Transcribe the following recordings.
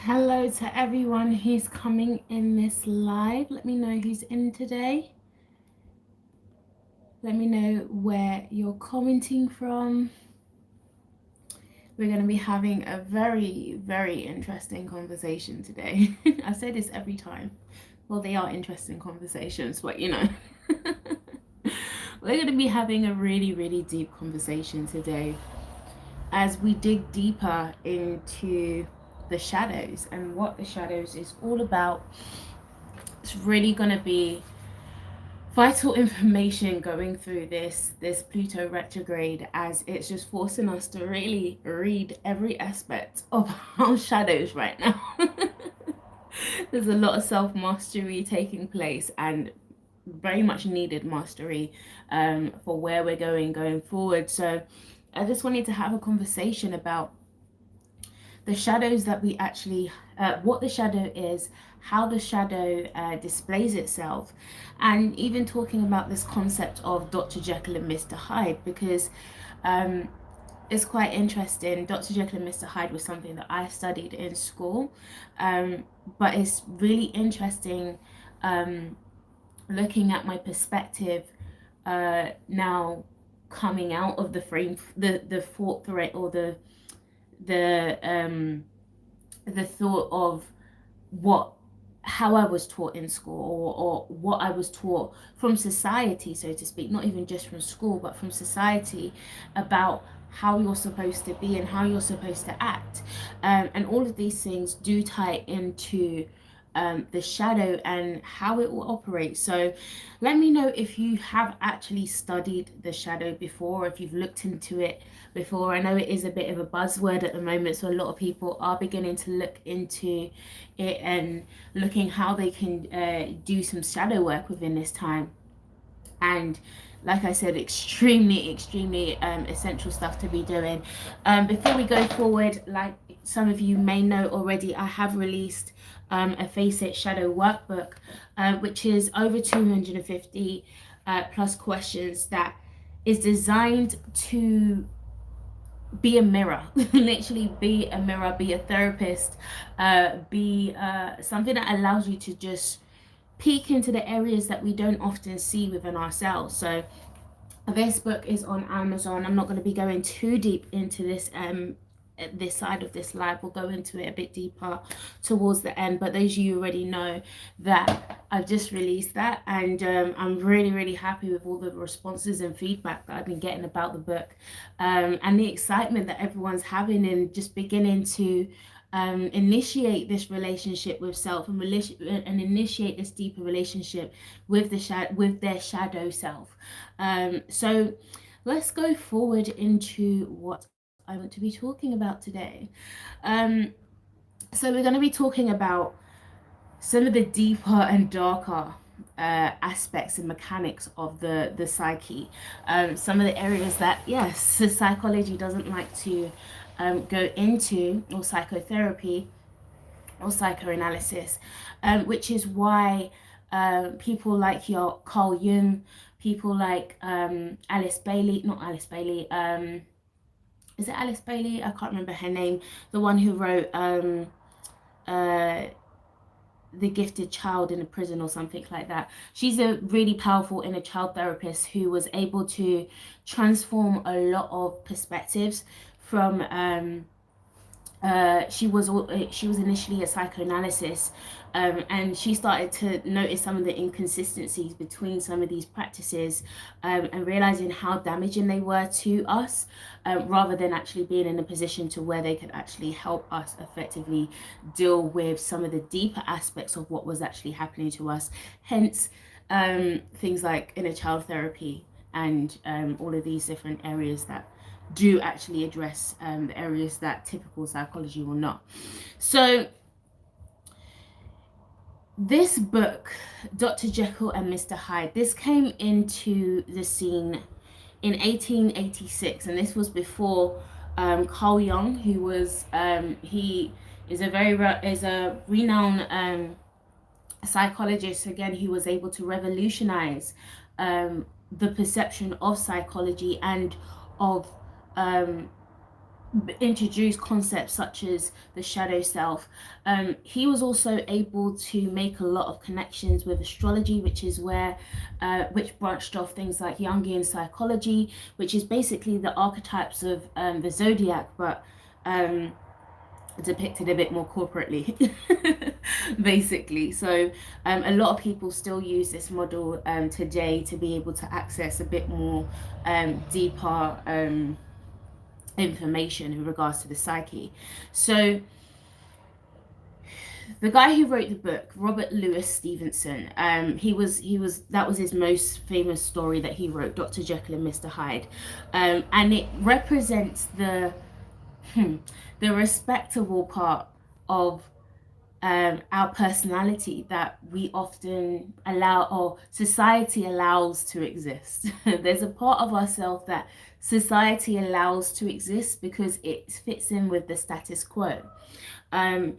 Hello to everyone who's coming in this live. Let me know who's in today. Let me know where you're commenting from. We're going to be having a very, very interesting conversation today. I say this every time. Well, they are interesting conversations, but we're going to be having a really, really deep conversation today as we dig deeper into the shadows and what the shadows is all about. It's really going to be vital information going through this Pluto retrograde, as it's just forcing us to really read every aspect of our shadows right now. There's a lot of self-mastery taking place, and very much needed mastery for where we're going forward. So I just wanted to have a conversation about the shadows that we actually, what the shadow is, how the shadow displays itself, and even talking about this concept of Dr. Jekyll and Mr. Hyde, because it's quite interesting. Dr. Jekyll and Mr. Hyde was something that I studied in school, but it's really interesting looking at my perspective now, coming out of the frame, the thought thread, or the thought of what how I was taught in school, or what I was taught from society, so to speak, not even just from school but from society, about how you're supposed to be and how you're supposed to act, and all of these things do tie into the shadow and how it will operate. So let me know if you have actually studied the shadow before, if you've looked into it before. I know it is a bit of a buzzword at the moment, so a lot of people are beginning to look into it and looking how they can do some shadow work within this time. And like I said, extremely essential stuff to be doing. Before we go forward, like some of you may know already, I have released a Face It Shadow workbook, which is over 250 plus questions, that is designed to be a mirror. Literally be a mirror, be a therapist, be something that allows you to just peek into the areas that we don't often see within ourselves. So this book is on Amazon. I'm not going to be going too deep into this side of this live. We'll go into it a bit deeper towards the end, but those of you already know that I've just released that, and I'm really happy with all the responses and feedback that I've been getting about the book, and the excitement that everyone's having and just beginning to initiate this relationship with self, and initiate this deeper relationship with with their shadow self. So let's go forward into what I want to be talking about today. Um, so we're going to be talking about some of the deeper and darker aspects and mechanics of the psyche. Some of the areas that, yes, the psychology doesn't like to go into, or psychotherapy or psychoanalysis, which is why people like your Carl Jung, people like Alice Bailey, not Alice Bailey, is it Alice Bailey? I can't remember her name. The one who wrote uh, The Gifted Child in a Prison or something like that. She's a really powerful inner child therapist who was able to transform a lot of perspectives from she was initially a psychoanalyst, and she started to notice some of the inconsistencies between some of these practices, and realizing how damaging they were to us, rather than actually being in a position to where they could actually help us effectively deal with some of the deeper aspects of what was actually happening to us. Hence things like inner child therapy, and all of these different areas that do actually address the areas that typical psychology will not. So this book, Dr. Jekyll and Mr. Hyde, this came into the scene in 1886, and this was before Carl Jung, who was he is a renowned psychologist, again, who was able to revolutionize the perception of psychology and of introduced concepts such as the shadow self. He was also able to make a lot of connections with astrology, which is where, which branched off things like Jungian psychology, which is basically the archetypes of the zodiac, but um, depicted a bit more corporately, basically. So a lot of people still use this model today to be able to access a bit more deeper information in regards to the psyche. So the guy who wrote the book, Robert Louis Stevenson, he was that was his most famous story that he wrote, Dr. Jekyll and Mr. Hyde, and it represents the respectable part of our personality that we often allow, or society allows to exist. There's a part of ourselves that society allows to exist because it fits in with the status quo. Um,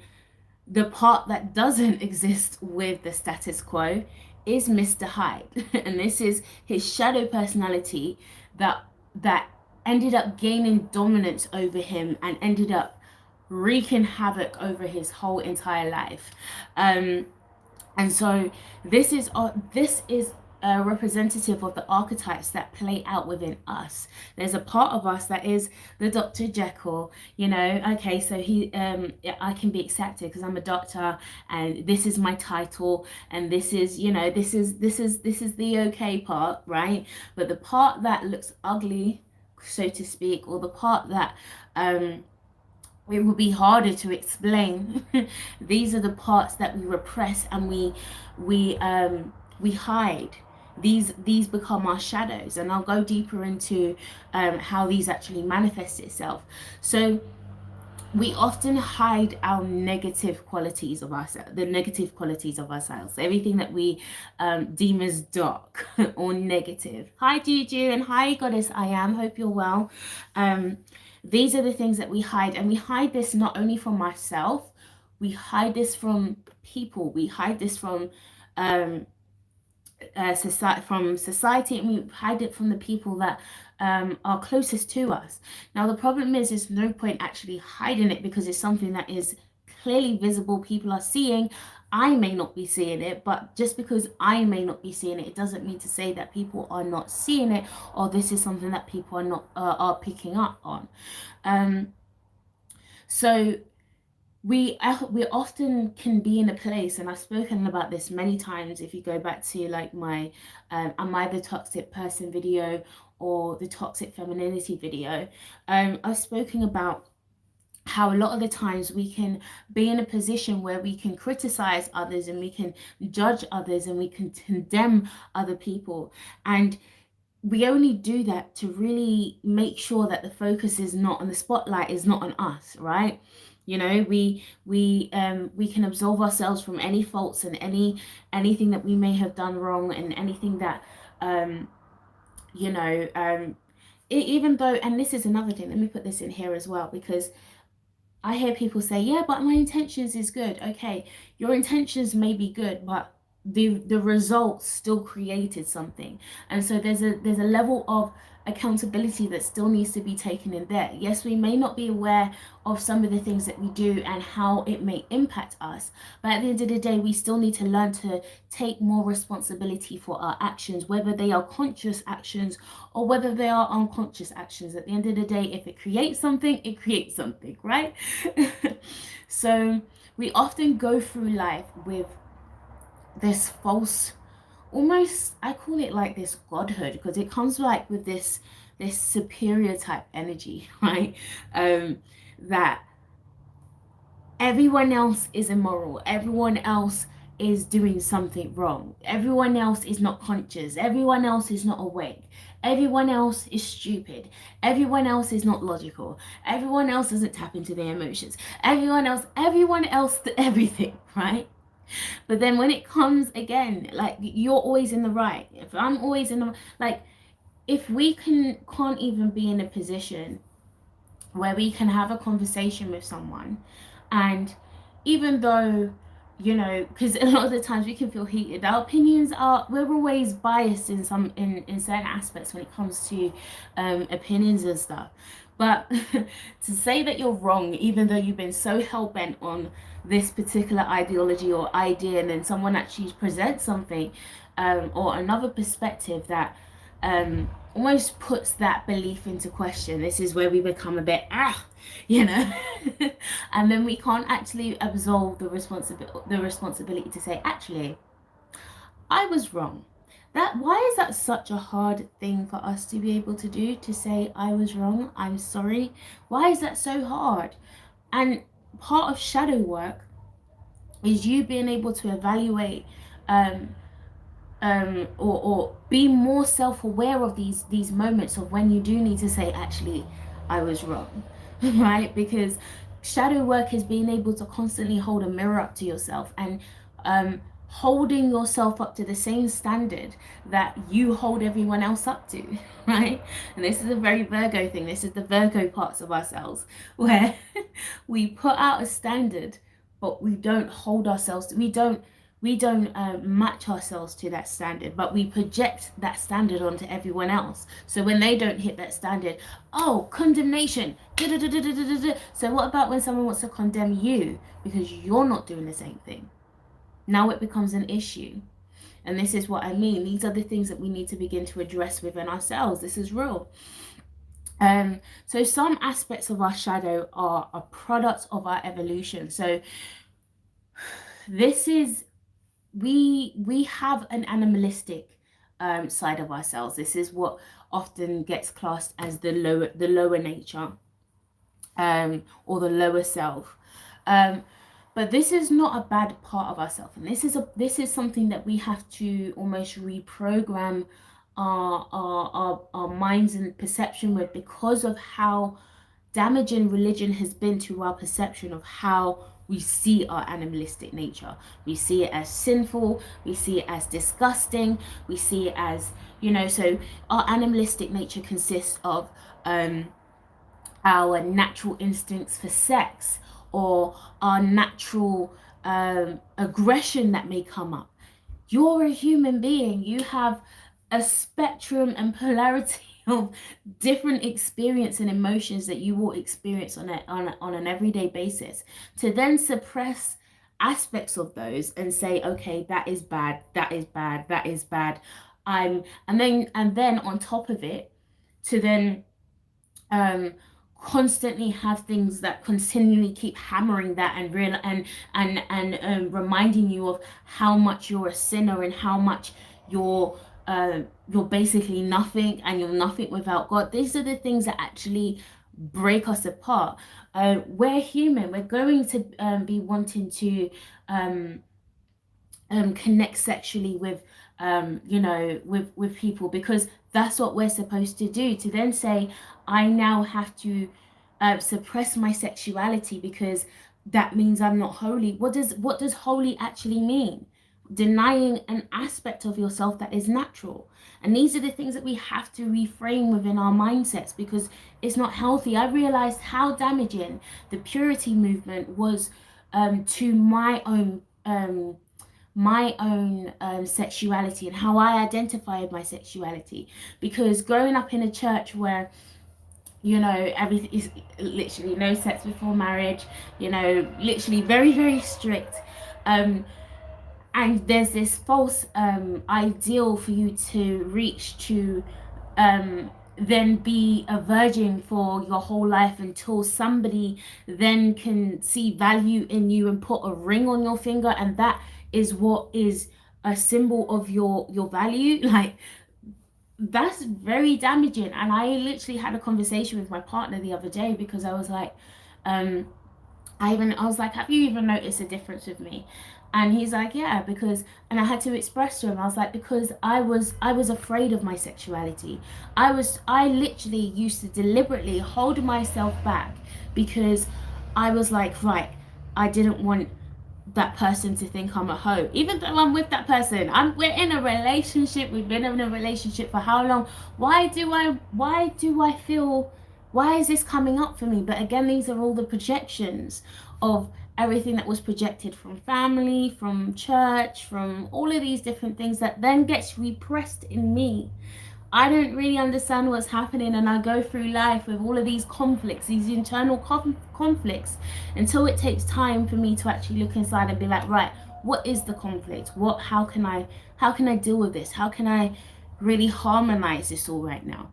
the part that doesn't exist with the status quo is Mr. Hyde, and this is his shadow personality that ended up gaining dominance over him and ended up wreaking havoc over his whole entire life. Um, and so this is a representative of the archetypes that play out within us. There's a part of us that is the Dr. Jekyll, you know, okay, so I can be accepted because I'm a doctor and this is my title and this is, you know, this is the okay part, right? But the part that looks ugly, so to speak, or the part that it will be harder to explain. These are the parts that we repress and we hide. These become our shadows, and I'll go deeper into how these actually manifest itself. So we often hide our negative qualities of ourselves, the negative qualities of ourselves, everything that we deem as dark or negative. Hi Juju, and hi Goddess I Am, hope you're well. These are the things that we hide, and we hide this not only from myself, we hide this from people, we hide this um, from society, and we hide it from the people that are closest to us. Now, the problem is, there's no point actually hiding it because it's something that is clearly visible. People are seeing. I may not be seeing it, but just because I may not be seeing it, it doesn't mean to say that people are not seeing it, or this is something that people are not are picking up on. Um, so we often can be in a place, and I've spoken about this many times. If you go back to like my am I the toxic person video or the toxic femininity video, I've spoken about how a lot of the times we can be in a position where we can criticize others and we can judge others and we can condemn other people, and we only do that to really make sure that the focus is not on, the spotlight is not on us, right? You know, we can absolve ourselves from any faults and anything that we may have done wrong, and anything that um you know even though, and this is another thing, let me put this in here as well, because I hear people say, yeah, but my intentions is good. Okay, your intentions may be good, but the results still created something. And so there's a level of accountability that still needs to be taken in there. Yes, we may not be aware of some of the things that we do and how it may impact us, but at the end of the day, we still need to learn to take more responsibility for our actions, whether they are conscious actions or whether they are unconscious actions. At the end of the day, if it creates something, it creates something, right? So we often go through life with this false, almost, I call it like this godhood, because it comes like with this superior type energy, right? That everyone else is immoral, everyone else is doing something wrong, everyone else is not conscious, everyone else is not awake, everyone else is stupid, everyone else is not logical, everyone else doesn't tap into their emotions, everyone else everything, right? But then when it comes again, like, you're always in the right, if I'm always in the, like, if we can't even be in a position where we can have a conversation with someone, and even though, you know, because a lot of the times we can feel heated, our opinions are, we're always biased in some in certain aspects when it comes to opinions and stuff, But to say that you're wrong, even though you've been so hell-bent on this particular ideology or idea, and then someone actually presents something or another perspective that almost puts that belief into question. This is where we become a bit, you know, and then we can't actually absolve the responsibility to say, actually, I was wrong. That why is that such a hard thing for us to be able to do, to say I was wrong, I'm sorry? Why is that so hard? And part of shadow work is you being able to evaluate um or be more self-aware of these moments of when you do need to say, actually, I was wrong. Right? Because shadow work is being able to constantly hold a mirror up to yourself and holding yourself up to the same standard that you hold everyone else up to. Right? And this is a very Virgo thing. This is the Virgo parts of ourselves where we put out a standard, but we don't hold ourselves, we don't match ourselves to that standard, but we project that standard onto everyone else. So when they don't hit that standard, oh, condemnation. So what about when someone wants to condemn you because you're not doing the same thing? Now it becomes an issue. And this is what I mean. These are the things that we need to begin to address within ourselves. This is real. So some aspects of our shadow are a product of our evolution. So this is we have an animalistic side of ourselves. This is what often gets classed as the lower nature, or the lower self. Um, but this is not a bad part of ourselves, and this is something that we have to almost reprogram our minds and perception with, because of how damaging religion has been to our perception of how we see our animalistic nature. We see it as sinful, we see it as disgusting, we see it as, so our animalistic nature consists of our natural instincts for sex, or our natural aggression that may come up. You're a human being. You have a spectrum and polarity of different experience and emotions that you will experience on an everyday basis. To then suppress aspects of those and say, okay, that is bad, that is bad, that is bad. And then on top of it, to then um constantly have things that continually keep hammering that and real and reminding you of how much you're a sinner and how much you're you're basically nothing, and you're nothing without God. These are the things that actually break us apart. We're human. We're going to be wanting to connect sexually with with people, because that's what we're supposed to do. To then say, I now have to suppress my sexuality because that means I'm not holy. What does holy actually mean? Denying an aspect of yourself that is natural. And these are the things that we have to reframe within our mindsets, because it's not healthy. I realized how damaging the purity movement was to my own sexuality and how I identified my sexuality. Because growing up in a church where everything is literally no sex before marriage, literally very, very strict, and there's this false ideal for you to reach to then be a virgin for your whole life, until somebody then can see value in you and put a ring on your finger, and that is what is a symbol of your value. Like, that's very damaging. And I literally had a conversation with my partner the other day, because I was like, um I was like, have you even noticed a difference with me? And he's like, yeah, because, and I had to express to him, I was like, because I was afraid of my sexuality. I literally used to deliberately hold myself back, because I was like, right, I didn't want that person to think I'm a hoe, even though I'm with that person. We're in a relationship. We've been in a relationship for how long? Why do I feel, why is this coming up for me? But again, these are all the projections of everything that was projected from family, from church, from all of these different things that then gets repressed in me. I don't really understand what's happening, and I go through life with all of these conflicts, these internal conflicts, until it takes time for me to actually look inside and be like, right, what is the conflict? How can I deal with this? How can I really harmonize this all right now?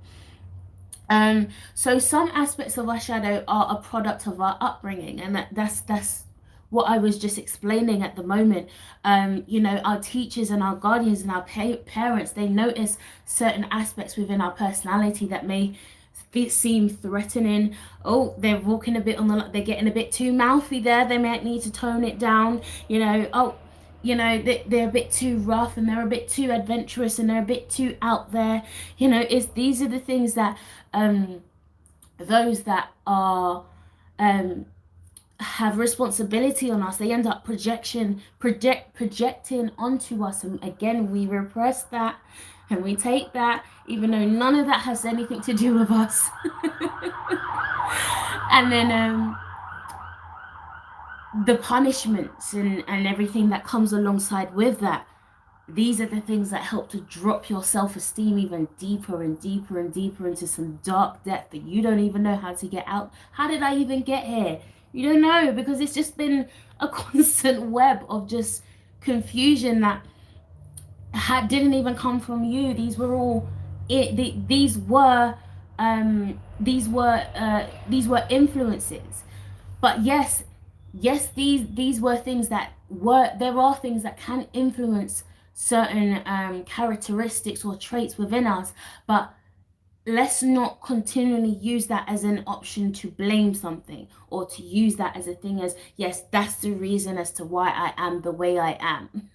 So some aspects of our shadow are a product of our upbringing, and that's what I was just explaining at the moment. You know, our teachers and our guardians and our parents, they notice certain aspects within our personality that may seem threatening. Oh, they're walking a bit on the, they're getting a bit too mouthy there. They might need to tone it down. You know, oh, you know, they're a bit too rough and they're a bit too adventurous and they're a bit too out there. You know, it's these are the things that um those that are um have responsibility on us, they end up projecting onto us, and again we repress that and we take that even though none of that has anything to do with us. And then the punishments and everything that comes alongside with that, these are the things that help to drop your self-esteem even deeper and deeper and deeper into some dark depth that you don't even know how to get out. How did I even get here? You don't know, because it's just been a constant web of just confusion that didn't even come from you. These were all these were influences. But yes, these were things that were, there are things that can influence certain characteristics or traits within us, but let's not continually use that as an option to blame something, or to use that as a thing as, yes, that's the reason as to why I am the way I am.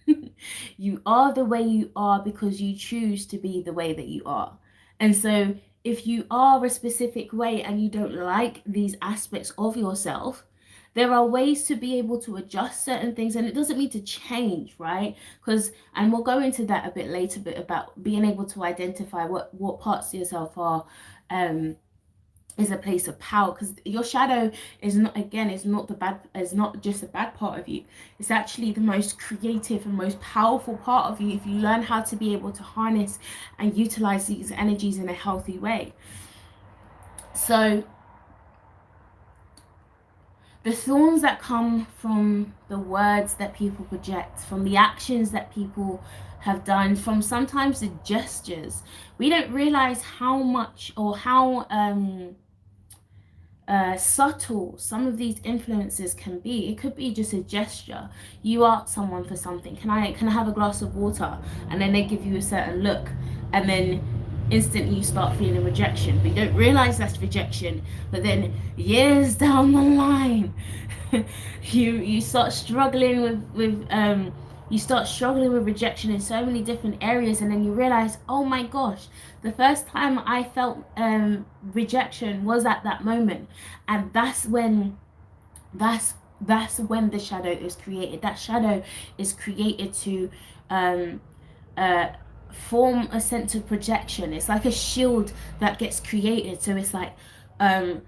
You are the way you are because you choose to be the way that you are. And so if you are a specific way and you don't like these aspects of yourself, there are ways to be able to adjust certain things, and it doesn't mean to change, right? Because, and we'll go into that a bit later, but about being able to identify what parts of yourself are um is a place of power, because your shadow is not, again, is not the bad, is not just a bad part of you. It's actually the most creative and most powerful part of you if you learn how to be able to harness and utilize these energies in a healthy way. So the thorns that come from the words that people project, from the actions that people have done, from sometimes the gestures, we don't realize how much or how subtle some of these influences can be. It could be just a gesture. You ask someone for something, can I have a glass of water? And then they give you a certain look, and then instantly you start feeling rejection, but you don't realize that's rejection. But then years down the line, you start struggling with you start struggling with rejection in so many different areas, and then you realize, oh my gosh, the first time I felt rejection was at that moment. And that's when the shadow is created. That shadow is created to um uh form a sense of projection. It's like a shield that gets created. So it's like, um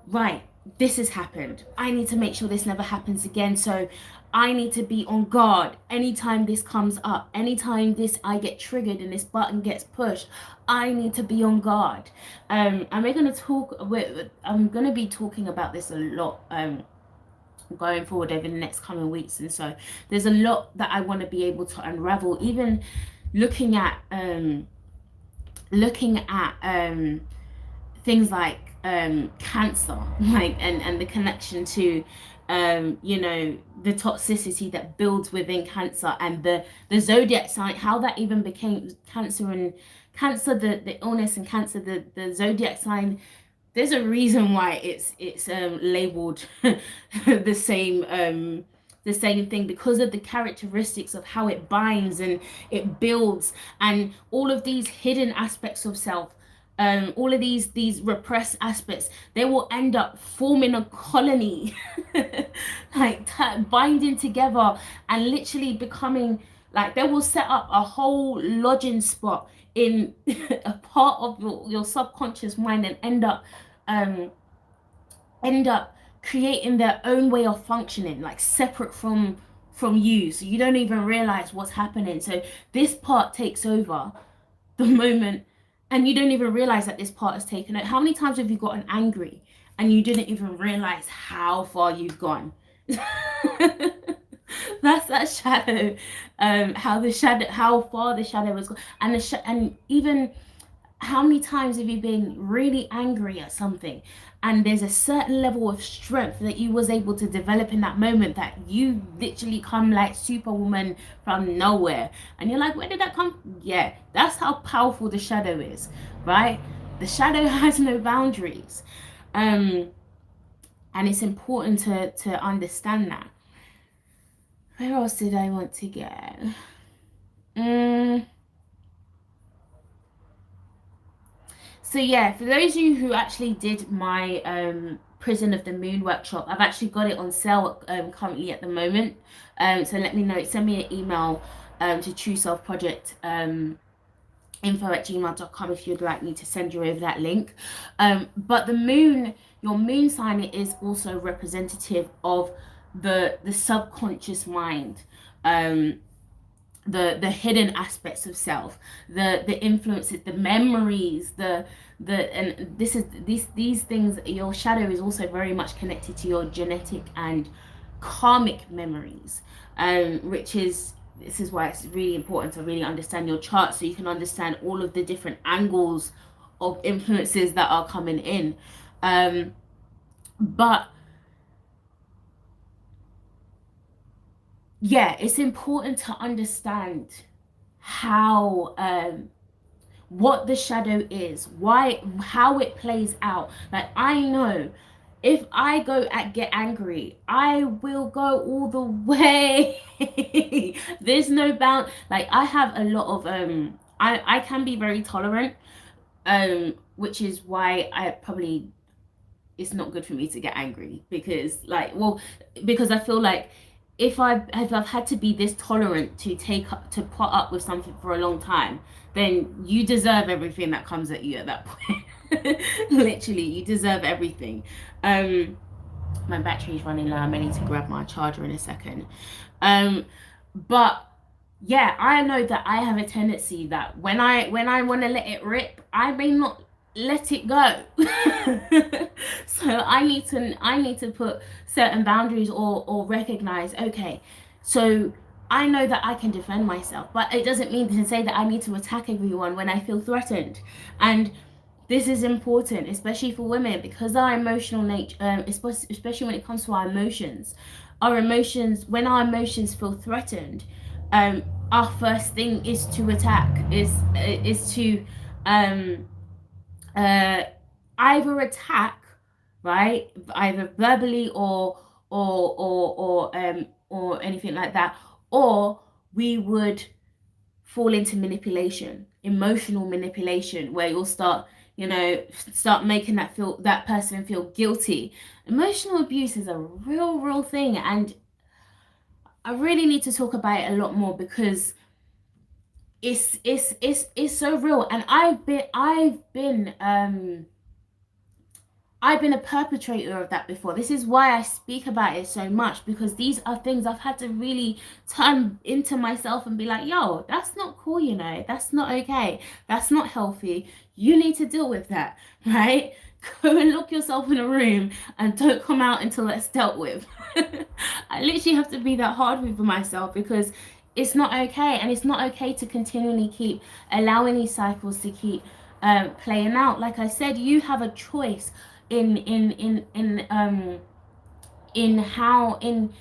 right, this has happened, I need to make sure this never happens again. So I need to be on guard anytime this comes up, anytime this I get triggered and this button gets pushed. I need to be on guard. And we're going to talk, I'm going to be talking about this a lot going forward over the next coming weeks. And so there's a lot that I want to be able to unravel, even looking at things like cancer, like, and the connection to you know, the toxicity that builds within cancer, and the zodiac sign, how that even became cancer, and cancer, the illness, and cancer, the zodiac sign. There's a reason why it's labeled the same thing, because of the characteristics of how it binds and it builds, and all of these hidden aspects of self, all of these repressed aspects, they will end up forming a colony, like binding together and literally becoming, like, they will set up a whole lodging spot in a part of your subconscious mind, and um end up creating their own way of functioning, like separate from you, so you don't even realize what's happening. So this part takes over the moment and you don't even realize that this part is taken out. How many times have you gotten angry and you didn't even realize how far you've gone? That's that shadow. How far the shadow has gone, and and even how many times have you been really angry at something, and there's a certain level of strength that you was able to develop in that moment, that you literally come like superwoman from nowhere, and you're like, where did that come? Yeah, that's how powerful the shadow is, right? The shadow has no boundaries. And it's important to understand that. Where else did I want to go? Mm, So yeah, for those of you who actually did my Prison of the Moon workshop, I've actually got it on sale currently at the moment. So let me know. Send me an email to True Self Project info@gmail.com if you'd like me to send you over that link. But the moon, your moon sign is also representative of the subconscious mind. The hidden aspects of self, the influences, the memories, the and this is these things. Your shadow is also very much connected to your genetic and karmic memories, which is this is why it's really important to really understand your chart, so you can understand all of the different angles of influences that are coming in. But yeah, it's important to understand how what the shadow is, why, how it plays out. Like, I know if I go and get angry, I will go all the way. There's no bound. Like, I have a lot of I can be very tolerant, which is why I probably it's not good for me to get angry, because like, well, because I feel like if I've had to be this tolerant to take up to put up with something for a long time, then you deserve everything that comes at you at that point. Literally, you deserve everything. My battery's running low. I may need to grab my charger in a second. Um, but yeah, I know that I have a tendency that when I want to let it rip, I may not let it go. So I need to put certain boundaries, or recognize, okay, so I know that I can defend myself, but it doesn't mean to say that I need to attack everyone when I feel threatened. And this is important, especially for women, because our emotional nature, especially when it comes to our emotions. Our emotions, when our emotions feel threatened, our first thing is to attack, is to um, uh, either attack, right, either verbally or anything like that, or we would fall into manipulation, emotional manipulation, where you'll start, start making that person feel guilty. Emotional abuse is a real thing, and I really need to talk about it a lot more, because it's so real. And I've been a perpetrator of that before. This is why I speak about it so much, because these are things I've had to really turn into myself and be like, yo, that's not cool, that's not okay. That's not healthy. You need to deal with that, right? Go and lock yourself in a room and don't come out until that's dealt with. I literally have to be that hard with myself, because it's not okay. And it's not okay to continually keep allowing these cycles to keep playing out. Like I said, you have a choice in how in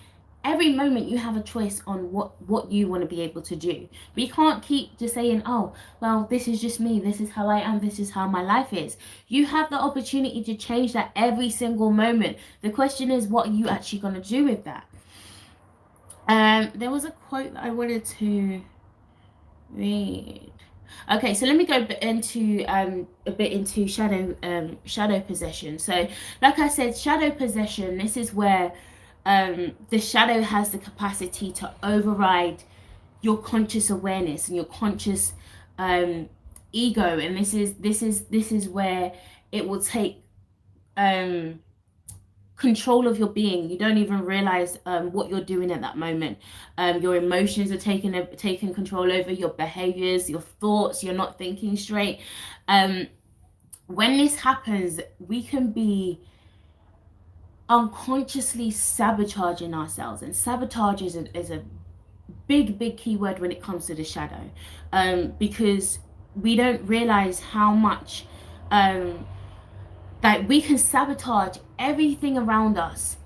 every moment you have a choice on what you want to be able to do. But you can't keep just saying, oh, well, this is just me, this is how I am, this is how my life is. You have the opportunity to change that every single moment. The question is, what are you actually going to do with that? There was a quote that I wanted to read. Okay, so let me go into a bit into shadow possession. So, like I said, shadow possession. This is where the shadow has the capacity to override your conscious awareness and your conscious ego, and this is where it will take control of your being. You don't even realize what you're doing at that moment. Your emotions are taking control over your behaviors, your thoughts. You're not thinking straight. When this happens, we can be unconsciously sabotaging ourselves, and sabotage is a big key word when it comes to the shadow, because we don't realize how much that we can sabotage everything around us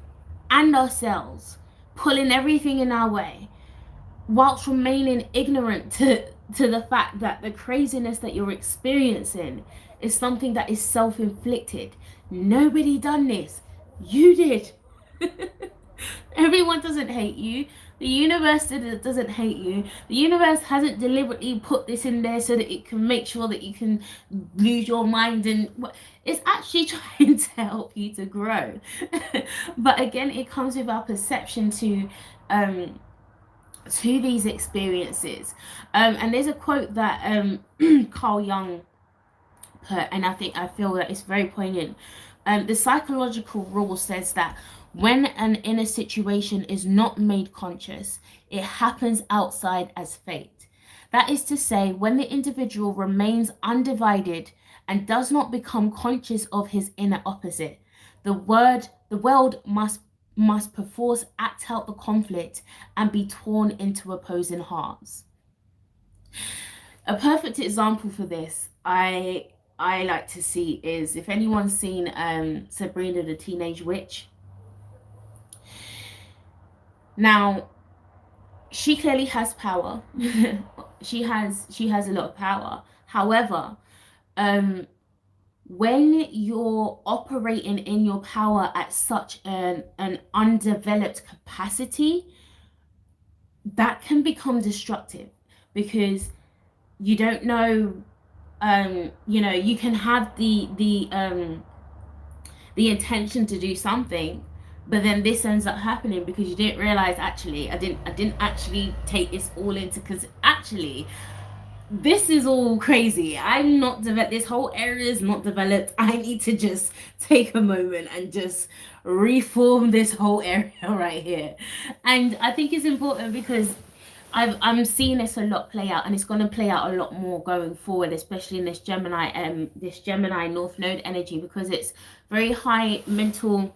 and ourselves, pulling everything in our way, whilst remaining ignorant to the fact that the craziness that you're experiencing is something that is self-inflicted. Nobody done this. You did. Everyone doesn't hate you. The universe doesn't hate you. The universe hasn't deliberately put this in there so that it can make sure that you can lose your mind, and it's actually trying to help you to grow. But again, it comes with our perception to these experiences. And there's a quote that Carl Jung put, and I feel that it's very poignant. The psychological rule says that when an inner situation is not made conscious, it happens outside as fate. That is to say, when the individual remains undivided and does not become conscious of his inner opposite, the world must perforce act out the conflict and be torn into opposing hearts. A perfect example for this, I like to see, is if anyone's seen Sabrina the Teenage Witch. Now, she clearly has power. she has a lot of power. However, when you're operating in your power at such an undeveloped capacity, that can become destructive, because you don't know, you can have the intention to do something, but then this ends up happening because you didn't realize, actually, I didn't actually take this all into, because actually this is all crazy. I'm not developed. This whole area is not developed. I need to just take a moment and just reform this whole area right here. And I think it's important because I'm seeing this a lot play out, and it's going to play out a lot more going forward, especially in this Gemini North Node energy, because it's very high mental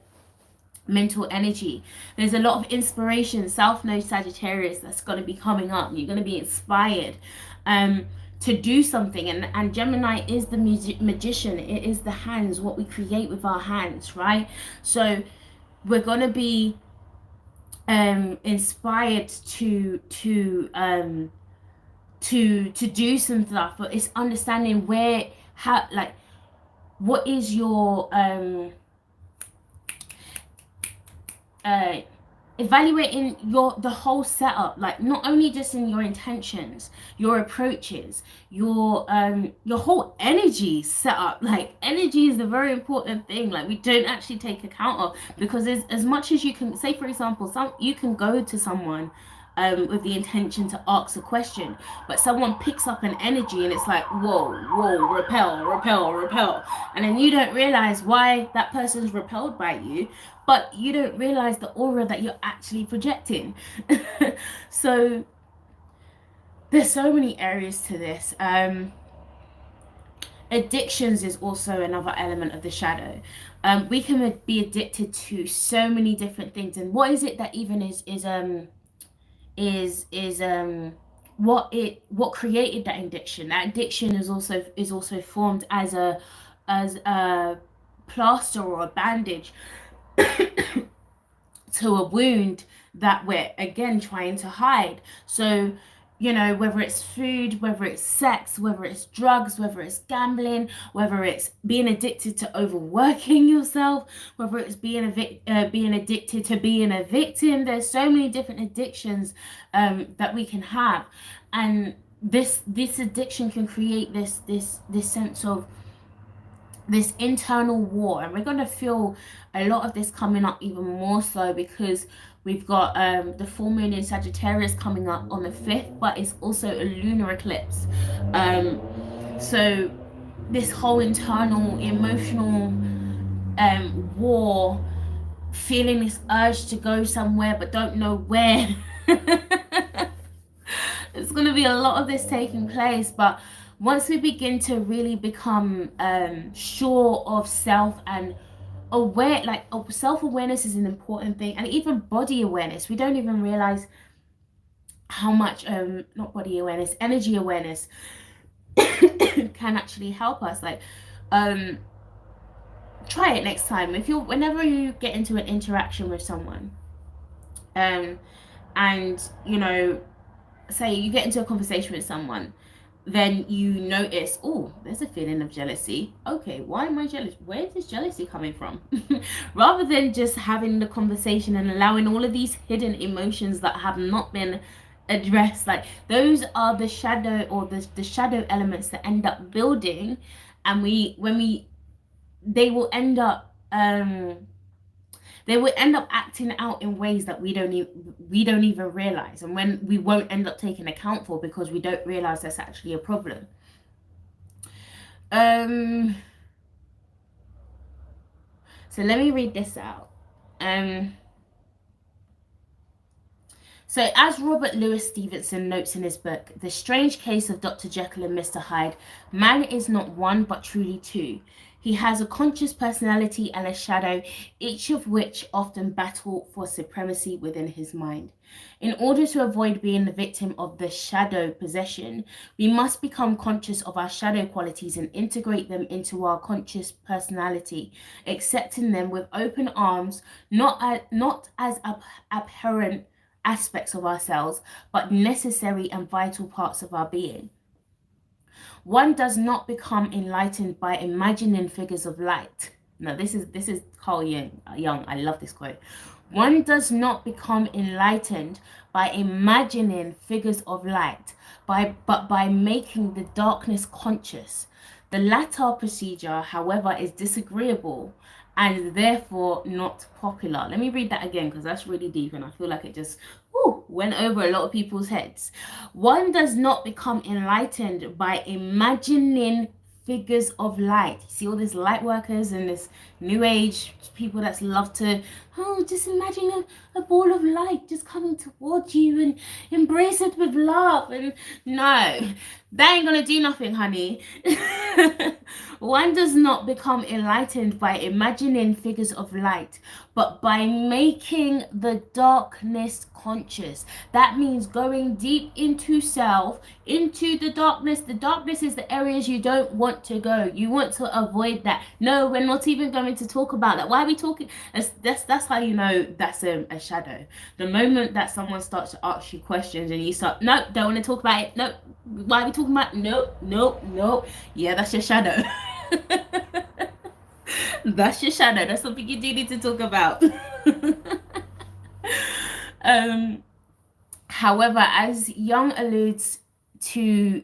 energy. There's a lot of inspiration, South Node Sagittarius, that's going to be coming up. You're going to be inspired to do something, and Gemini is the magician. It is the hands, what we create with our hands, right? So we're going to be inspired to do some stuff, but it's understanding what is your evaluating the whole setup, like not only just in your intentions, your approaches, your whole energy setup. Like, energy is a very important thing, like we don't actually take account of, because as much as you can say, for example, you can go to someone with the intention to ask a question, but someone picks up an energy and it's like, whoa, repel, and then you don't realize why that person's repelled by you, but you don't realize the aura that you're actually projecting. So there's so many areas to this. Addictions is also another element of the shadow. We can be addicted to so many different things, and what is it that even is what created that addiction? That addiction is also formed as a plaster or a bandage to a wound that we're again trying to hide. So, whether it's food, whether it's sex, whether it's drugs, whether it's gambling, whether it's being addicted to overworking yourself, whether it's being addicted to being a victim. There's so many different addictions that we can have, and this addiction can create this sense of this internal war. And we're going to feel a lot of this coming up even more so, because we've got the full moon in Sagittarius coming up on the 5th, but it's also a lunar eclipse. So this whole internal emotional war feeling this urge to go somewhere but don't know where. It's going to be a lot of this taking place, but once we begin to really become sure of self and aware, like self-awareness is an important thing, and even body awareness. We don't even realize how much not body awareness, energy awareness can actually help us. Like um try it next time. If you're whenever you get into an interaction with someone, um and say you get into a conversation with someone, then you notice, oh, there's a feeling of jealousy. Okay, why am I jealous? Where is this jealousy coming from? Rather than just having the conversation and allowing all of these hidden emotions that have not been addressed, like those are the shadow, or the shadow elements that end up building, and they will end up acting out in ways that we don't even realize, and when we won't end up taking account for, because we don't realize that's actually a problem. So let me read this out. So, as Robert Louis Stevenson notes in his book, The Strange Case of Dr. Jekyll and Mr. Hyde, man is not one but truly two. He has a conscious personality and a shadow, each of which often battle for supremacy within his mind. In order to avoid being the victim of the shadow possession, we must become conscious of our shadow qualities and integrate them into our conscious personality, accepting them with open arms, not as apparent aspects of ourselves, but necessary and vital parts of our being. One does not become enlightened by imagining figures of light. Now, this is Carl Jung. I love this quote. One does not become enlightened by imagining figures of light, but by making the darkness conscious. The latter procedure, however, is disagreeable and therefore not popular. Let me read that again, because that's really deep and I feel like it just went over a lot of people's heads. One does not become enlightened by imagining figures of light. You see all these light workers and this new age people that love to, just imagine a ball of light just coming towards you and embrace it with love. And no, that ain't gonna do nothing, honey. One does not become enlightened by imagining figures of light, but by making the darkness conscious. That means going deep into self, into the darkness. The darkness is the areas you don't want to go. You want to avoid that. No, we're not even going to talk about that. Why are we talking? That's how you know that's a shadow. The moment that someone starts to ask you questions and you start, no, don't want to talk about it. No, why are we talking about? No. Yeah, that's your shadow. That's your shadow. That's something you do need to talk about. However, as Jung alludes to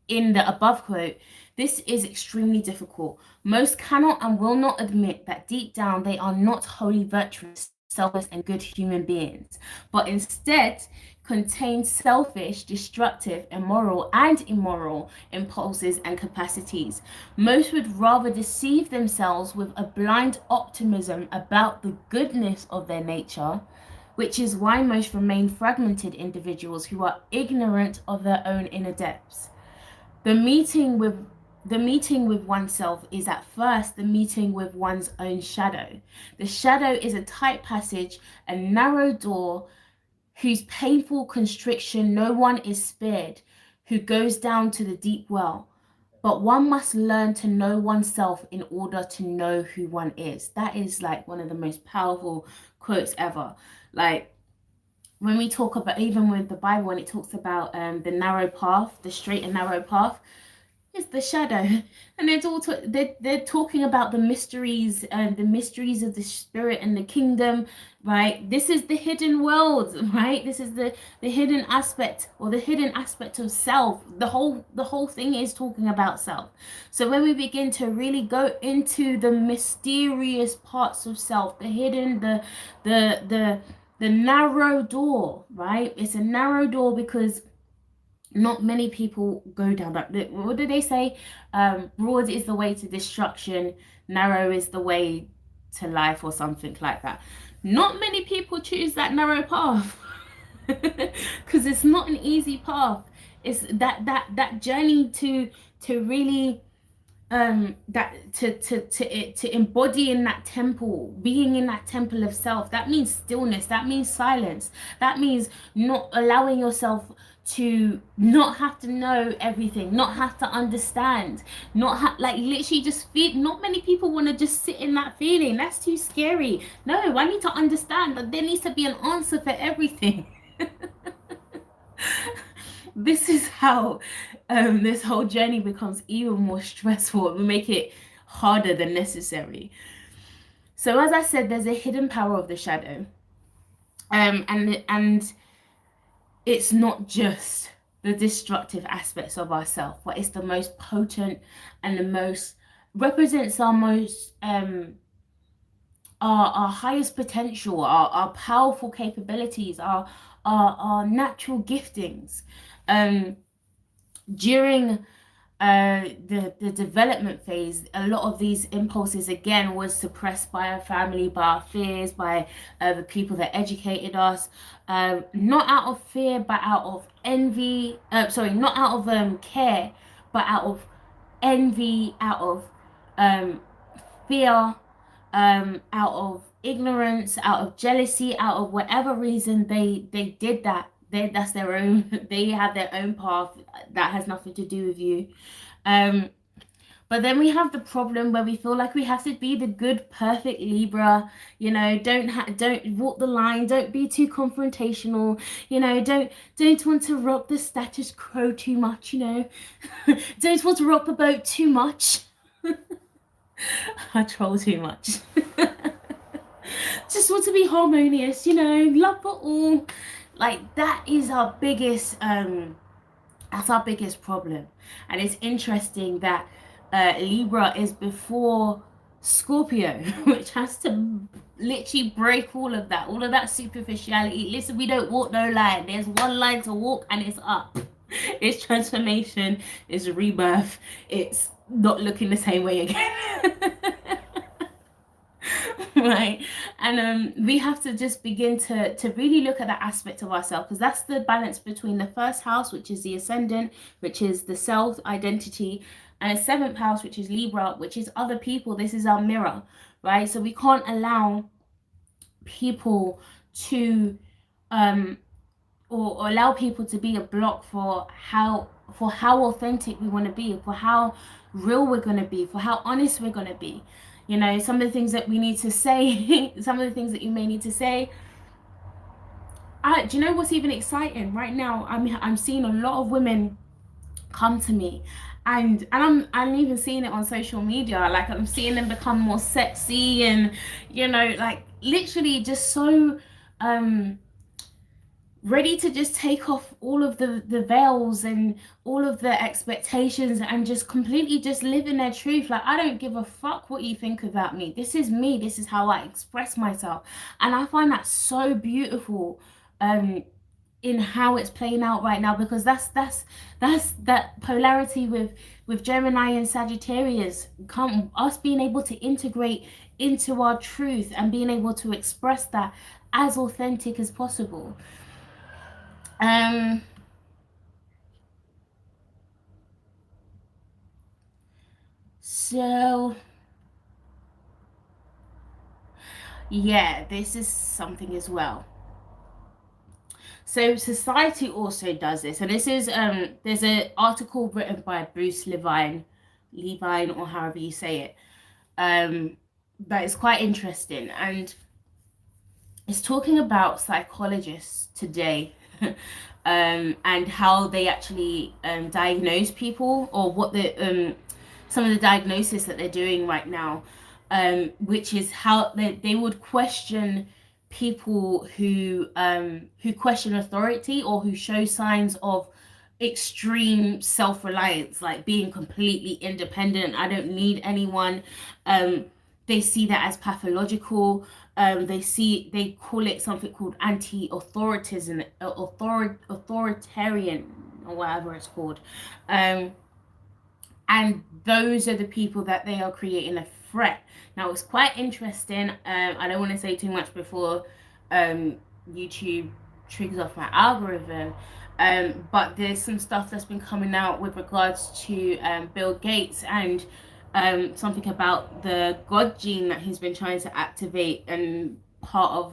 in the above quote, this is extremely difficult. Most cannot and will not admit that deep down they are not wholly virtuous, selfless, and good human beings, but instead contain selfish, destructive, immoral, and immoral impulses and capacities. Most would rather deceive themselves with a blind optimism about the goodness of their nature, which is why most remain fragmented individuals who are ignorant of their own inner depths. The meeting with oneself is at first the meeting with one's own shadow. The shadow is a tight passage, a narrow door whose painful constriction no one is spared, who goes down to the deep well. But one must learn to know oneself in order to know who one is. That is like one of the most powerful quotes ever. Like when we talk about, even with the Bible, when it talks about the narrow path, the straight and narrow path, is the shadow, and they're talking about the mysteries and the mysteries of the spirit and the kingdom, right? This is the hidden world, right? This is the hidden aspect, or the hidden aspect of self. The whole thing is talking about self. So when we begin to really go into the mysterious parts of self, the hidden, the narrow door, right? It's a narrow door because not many people go down that. What do they say? Broad is the way to destruction, narrow is the way to life, or something like that. Not many people choose that narrow path because it's not an easy path. It's that journey to really that to embody in that temple, being in that temple of self. That means stillness, that means silence, that means not allowing yourself to not have to know everything, not have to understand, like literally just feel. Not many people want to just sit in that feeling. That's too scary. No, I need to understand that there needs to be an answer for everything. This is how this whole journey becomes even more stressful. We make it harder than necessary. So as I said, there's a hidden power of the shadow, and it's not just the destructive aspects of ourselves, but it's the most potent and the most represents our most our highest potential, our powerful capabilities, our natural giftings. Um, During the development phase, a lot of these impulses again was suppressed by our family, by our fears, by the people that educated us, not out of fear but out of envy, sorry, not out of care but out of envy, out of um fear, out of ignorance, out of jealousy, out of whatever reason they did that. That's their own. They have their own path that has nothing to do with you. Um, but then we have the problem where we feel like we have to be the good, perfect Libra. You know, don't walk the line. Don't be too confrontational. You know, don't want to rock the status quo too much. You know, don't want to rock the boat too much. I troll too much. Just want to be harmonious, you know, love for all. Like that is our biggest that's our biggest problem. And it's interesting that Libra is before Scorpio, which has to literally break all of that superficiality. Listen, we don't walk no line. There's one line to walk and it's up. It's transformation, it's rebirth, it's not looking the same way again. Right. And we have to just begin to really look at that aspect of ourselves, because that's the balance between the first house, which is the ascendant, which is the self identity, and a seventh house, which is Libra, which is other people. This is our mirror, right? So we can't allow people to or allow people to be a block for how authentic we want to be, for how real we're going to be, for how honest we're going to be. You know, some of the things that we need to say, some of the things that you may need to say. Do you know what's even exciting right now? I'm seeing a lot of women come to me, and I'm even seeing it on social media. Like I'm seeing them become more sexy, and you know, like literally just so ready to just take off all of the veils and all of the expectations and just completely just live in their truth. Like, I don't give a fuck what you think about me. This is me. This is how I express myself. And I find that so beautiful in how it's playing out right now, because that's that polarity with Gemini and Sagittarius, come us being able to integrate into our truth and being able to express that as authentic as possible. So yeah, this is something as well. So society also does this, and this is there's an article written by Bruce Levine, or however you say it, that is quite interesting, and it's talking about psychologists today, and how they actually diagnose people, or what the some of the diagnosis that they're doing right now, which is how they would question people who question authority, or who show signs of extreme self-reliance, like being completely independent. I don't need anyone. They see that as pathological. They call it something called anti-authoritarian, authoritarian, or whatever it's called. And those are the people that they are creating a threat. Now it's quite interesting. I don't want to say too much before YouTube triggers off my algorithm. But there's some stuff that's been coming out with regards to Bill Gates and something about the God gene that he's been trying to activate, and uh,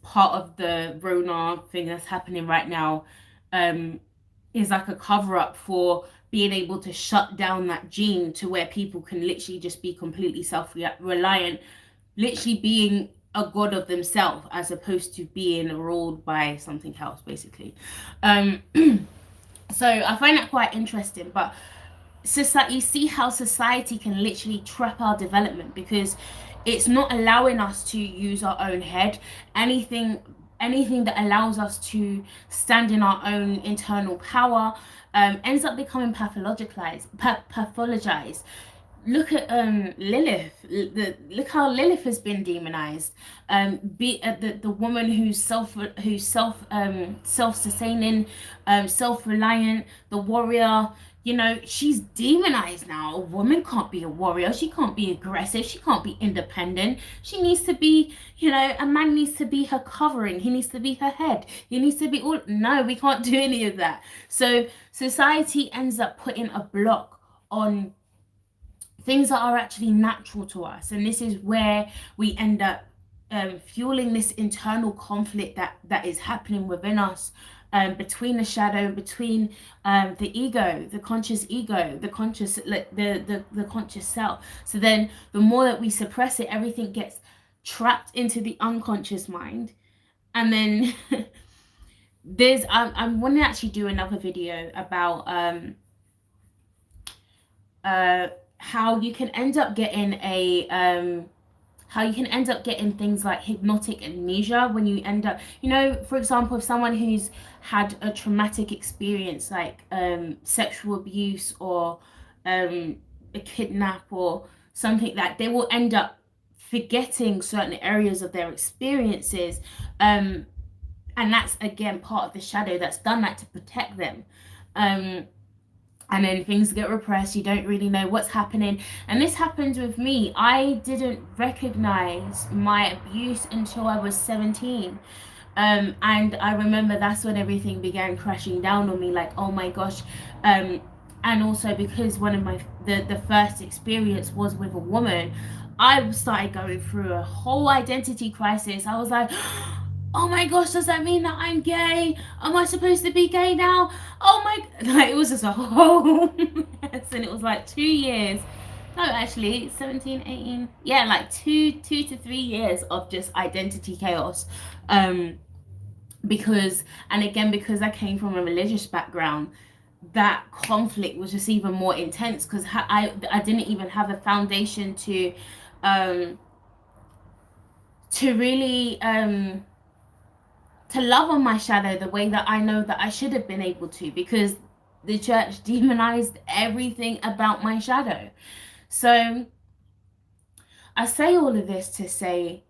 part of the Rona thing that's happening right now um, is like a cover up for being able to shut down that gene to where people can literally just be completely self reliant, literally being a god of themselves as opposed to being ruled by something else, basically. Um, so I find that quite interesting, but society, you see how society can literally trap our development because it's not allowing us to use our own head. Anything that allows us to stand in our own internal power ends up becoming pathologized. Look at Lilith. Look how Lilith has been demonized. Be the woman self sustaining, self reliant, the warrior. You know, she's demonized now. A woman can't be a warrior. She can't be aggressive. She can't be independent. She needs to be, you know, a man needs to be her covering. He needs to be her head. He needs to be all. No, we can't do any of that. So society ends up putting a block on things that are actually natural to us, and this is where we end up fueling this internal conflict that is happening within us, between the shadow, between the ego, the conscious ego, the conscious the conscious self. So then the more that we suppress it, everything gets trapped into the unconscious mind. And then I want to actually do another video about how you can end up getting things like hypnotic amnesia when you end up, you know, for example, if someone who's had a traumatic experience like sexual abuse or a kidnap or something, that they will end up forgetting certain areas of their experiences, and that's again part of the shadow that's done that to protect them. And then things get repressed, you don't really know what's happening. And this happened with me. I didn't recognize my abuse until I was 17. And I remember that's when everything began crashing down on me, like, oh my gosh. And also because one of the first experience was with a woman, I started going through a whole identity crisis. I was like, oh my gosh, does that mean that I'm gay? Am I supposed to be gay now? Oh my, like, it was just a whole mess. And it was like 2 years, no, actually 17, 18, yeah, like two to 3 years of just identity chaos. Because, and again, because I came from a religious background, that conflict was just even more intense because I didn't even have a foundation to really to love on my shadow the way that I know that I should have been able to, because the church demonized everything about my shadow. So I say all of this to say,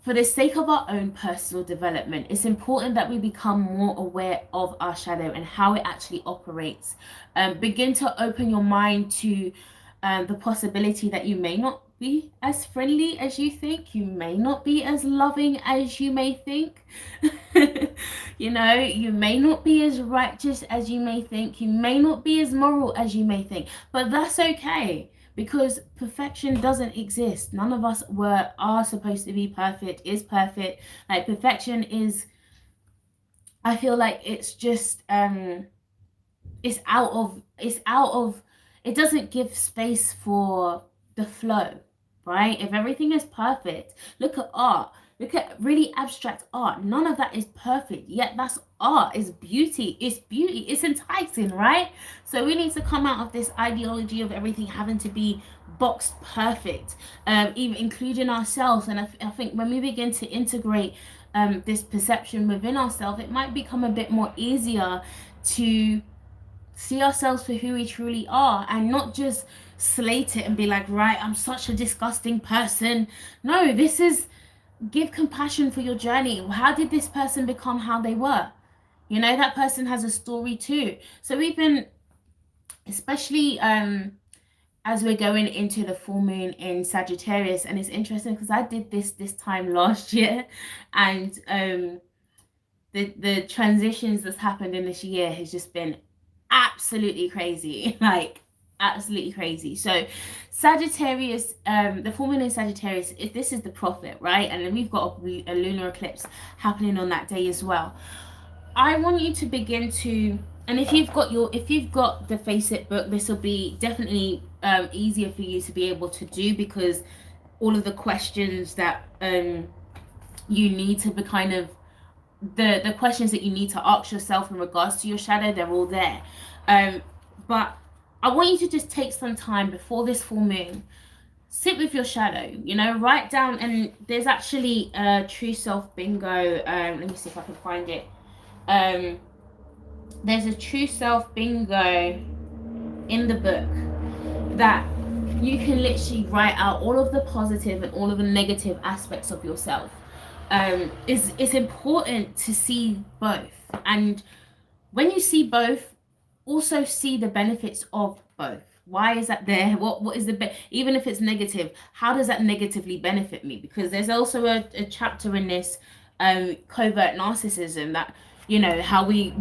for the sake of our own personal development, it's important that we become more aware of our shadow and how it actually operates. Begin to open your mind to the possibility that you may not be as friendly as you think. You may not be as loving as you may think. You know, you may not be as righteous as you may think. You may not be as moral as you may think. But that's okay, because perfection doesn't exist. None of us are supposed to be perfect, is perfect. Like, perfection is, I feel like it's just it's out of, it doesn't give space for the flow, right? If everything is perfect, look at art. Look at really abstract art. None of that is perfect, yet that's art. It's beauty. It's beauty. It's enticing, right? So we need to come out of this ideology of everything having to be boxed perfect, even including ourselves. And I think when we begin to integrate this perception within ourselves, it might become a bit more easier to see ourselves for who we truly are, and not just slate it and be like, right, I'm such a disgusting person. No, this is, give compassion for your journey. How did this person become how they were? You know, that person has a story too. So even, especially as we're going into the full moon in Sagittarius. And it's interesting because I did this time last year, and the transitions that's happened in this year has just been absolutely crazy. Like absolutely crazy. So Sagittarius, the full moon in Sagittarius, if this is the prophet, right? And then we've got a lunar eclipse happening on that day as well. I want you to begin to, and if you've got the Face It book, this will be definitely easier for you to be able to do, because all of the questions that you need to be kind of the questions that you need to ask yourself in regards to your shadow, they're all there. But I want you to just take some time before this full moon, sit with your shadow, write down. And there's actually a true self bingo. Let me see if I can find it. There's a true self bingo in the book that you can literally write out all of the positive and all of the negative aspects of yourself. It's important to see both, and when you see both, also see the benefits of both. Why is that there? What is even if it's negative, how does that negatively benefit me? Because there's also a chapter in this, covert narcissism, that how we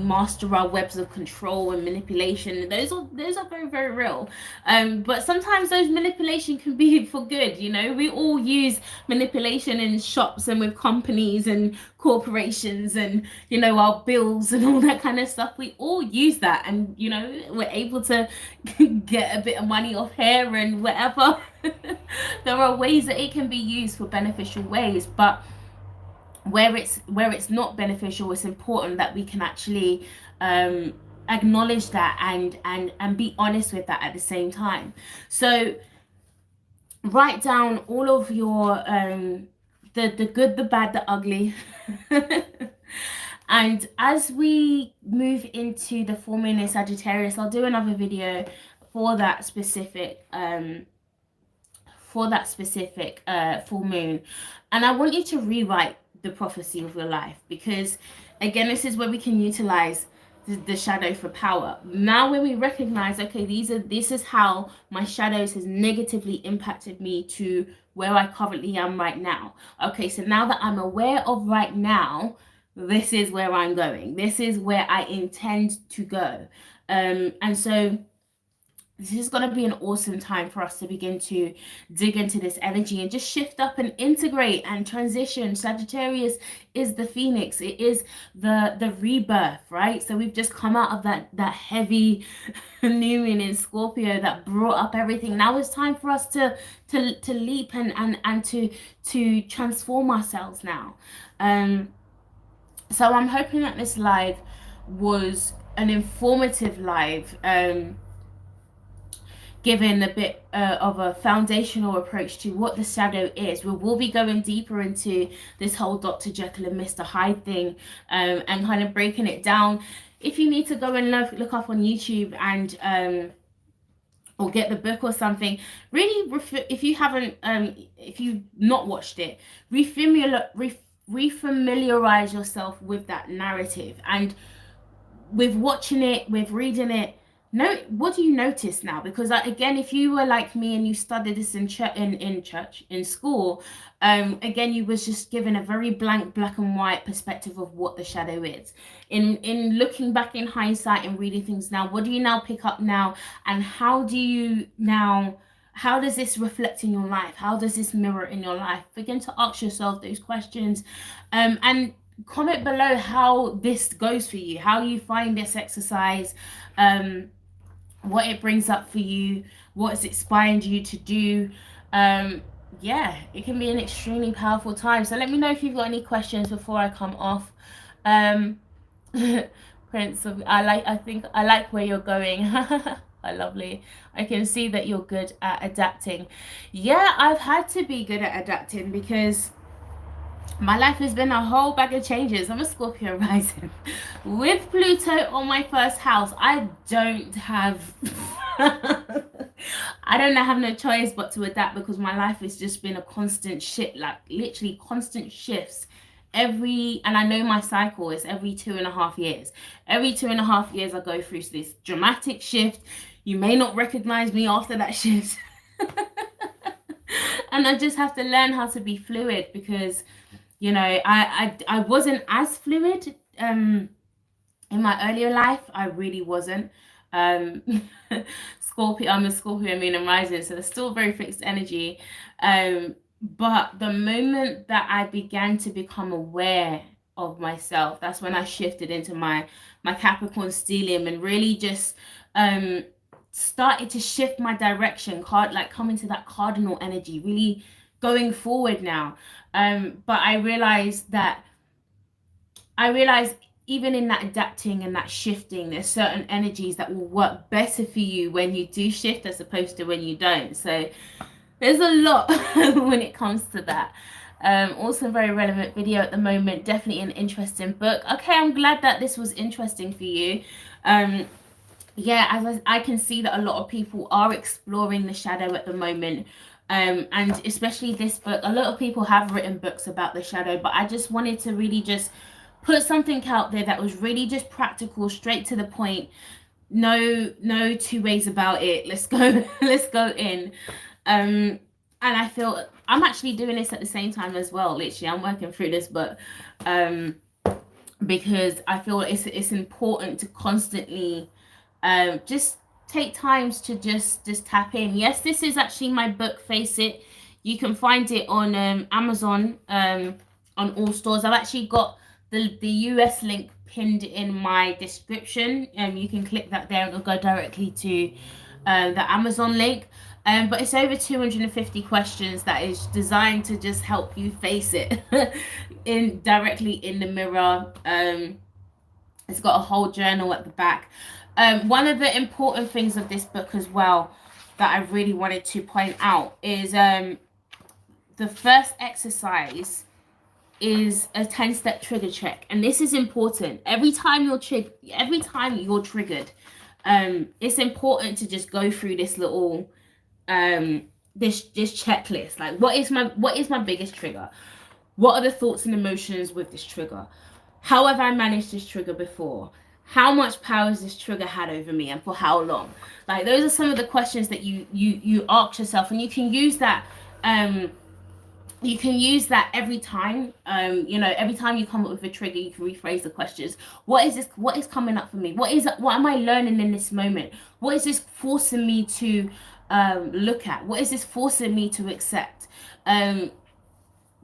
master our webs of control and manipulation. Those are very, very real. But sometimes those manipulation can be for good. We all use manipulation in shops and with companies and corporations, and our bills and all that kind of stuff. We all use that, and we're able to get a bit of money off here and whatever. There are ways that it can be used for beneficial ways, but where it's not beneficial, it's important that we can actually acknowledge that and be honest with that at the same time. So write down all of your the good, the bad, the ugly. And as we move into the full moon in Sagittarius, I'll do another video for that specific full moon, and I want you to rewrite the prophecy of your life, because again, this is where we can utilize the shadow for power. Now when we recognize, okay, this is how my shadows has negatively impacted me to where I currently am right now. Okay, so now that I'm aware of right now, this is where I'm going, this is where I intend to go. And so this is going to be an awesome time for us to begin to dig into this energy and just shift up and integrate and transition. Sagittarius is the phoenix. It is the rebirth, right? So we've just come out of that heavy new moon in Scorpio that brought up everything. Now it's time for us to leap and to transform ourselves now. So I'm hoping that this live was an informative live, given a bit of a foundational approach to what the shadow is. We will be going deeper into this whole Dr. Jekyll and Mr. Hyde thing, and kind of breaking it down. If you need to go and look up on YouTube and or get the book or something, really, if you haven't, if you've not watched it, refamiliarize yourself with that narrative, and with watching it, with reading it. No, what do you notice now? Because again, if you were like me and you studied this in school, again, you was just given a very blank, black and white perspective of what the shadow is. In looking back in hindsight and reading things now, what do you now pick up now, and how does this reflect in your life? How does this mirror in your life? Begin to ask yourself those questions, and comment below how this goes for you, how you find this exercise, what it brings up for you, what has inspired you to do. Yeah, it can be an extremely powerful time. So let me know if you've got any questions before I come off. Prince of, I think I like where you're going. Lovely. I can see that you're good at adapting. Yeah, I've had to be good at adapting because my life has been a whole bag of changes. I'm a Scorpio rising with Pluto on my first house. I don't have no choice but to adapt, because my life has just been a constant shit, like literally constant shifts. And I know my cycle is every 2.5 years. Every 2.5 years I go through this dramatic shift. You may not recognize me after that shift. And I just have to learn how to be fluid because, you know, I wasn't as fluid in my earlier life. I really wasn't. Um, Scorpio, I'm a Scorpio moon and rising, so there's still very fixed energy. But the moment that I began to become aware of myself, that's when I shifted into my Capricorn stellium and really just started to shift my direction, like coming to that cardinal energy, really going forward now. But I realized even in that adapting and that shifting, there's certain energies that will work better for you when you do shift as opposed to when you don't. So there's a lot when it comes to that. Also very relevant video at the moment. Definitely an interesting book. Okay, I'm glad that this was interesting for you. Yeah, as I can see that a lot of people are exploring the shadow at the moment. And especially this book, a lot of people have written books about the shadow, but I just wanted to really just put something out there that was really just practical, straight to the point. No two ways about it. Let's go, let's go in. And I feel I'm actually doing this at the same time as well. Literally, I'm working through this book. Because I feel it's important to constantly just take times to just tap in. Yes, this is actually my book, Face It. You can find it on Amazon, on all stores. I've actually got the US link pinned in my description. You can click that there and it'll go directly to the Amazon link. But it's over 250 questions that is designed to just help you face it in directly in the mirror. It's got a whole journal at the back. One of the important things of this book as well that I really wanted to point out is the first exercise is a 10-step trigger check, and this is important. Every time you're triggered, it's important to just go through this little this checklist. Like, what is my biggest trigger? What are the thoughts and emotions with this trigger? How have I managed this trigger before? How much power has this trigger had over me, and for how long? Like, those are some of the questions that you ask yourself, and you can use that every time. Every time you come up with a trigger, you can rephrase the questions. What is coming up for me? What am I learning in this moment? What is this forcing me to look at? What is this forcing me to accept?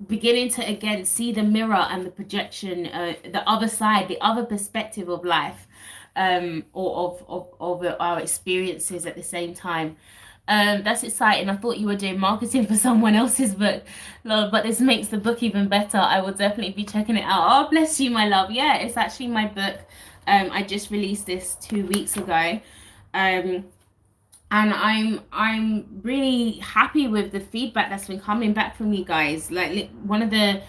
Beginning to again see the mirror and the projection, the other side, the other perspective of life, or of our experiences at the same time. That's exciting. I thought you were doing marketing for someone else's book, Lord, but this makes the book even better. I will definitely be checking it out. Oh, bless you, my love. Yeah, it's actually my book. I just released this 2 weeks ago. And I'm really happy with the feedback that's been coming back from you guys. Like, one of the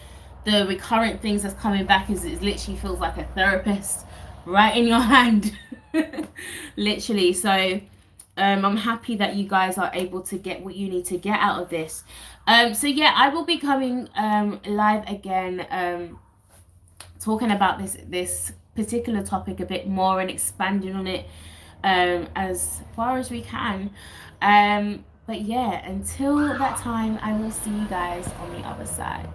recurrent things that's coming back is it literally feels like a therapist right in your hand. Literally. So I'm happy that you guys are able to get what you need to get out of this. So yeah, I will be coming live again, talking about this particular topic a bit more and expanding on it as far as we can. But yeah, until that time, I will see you guys on the other side.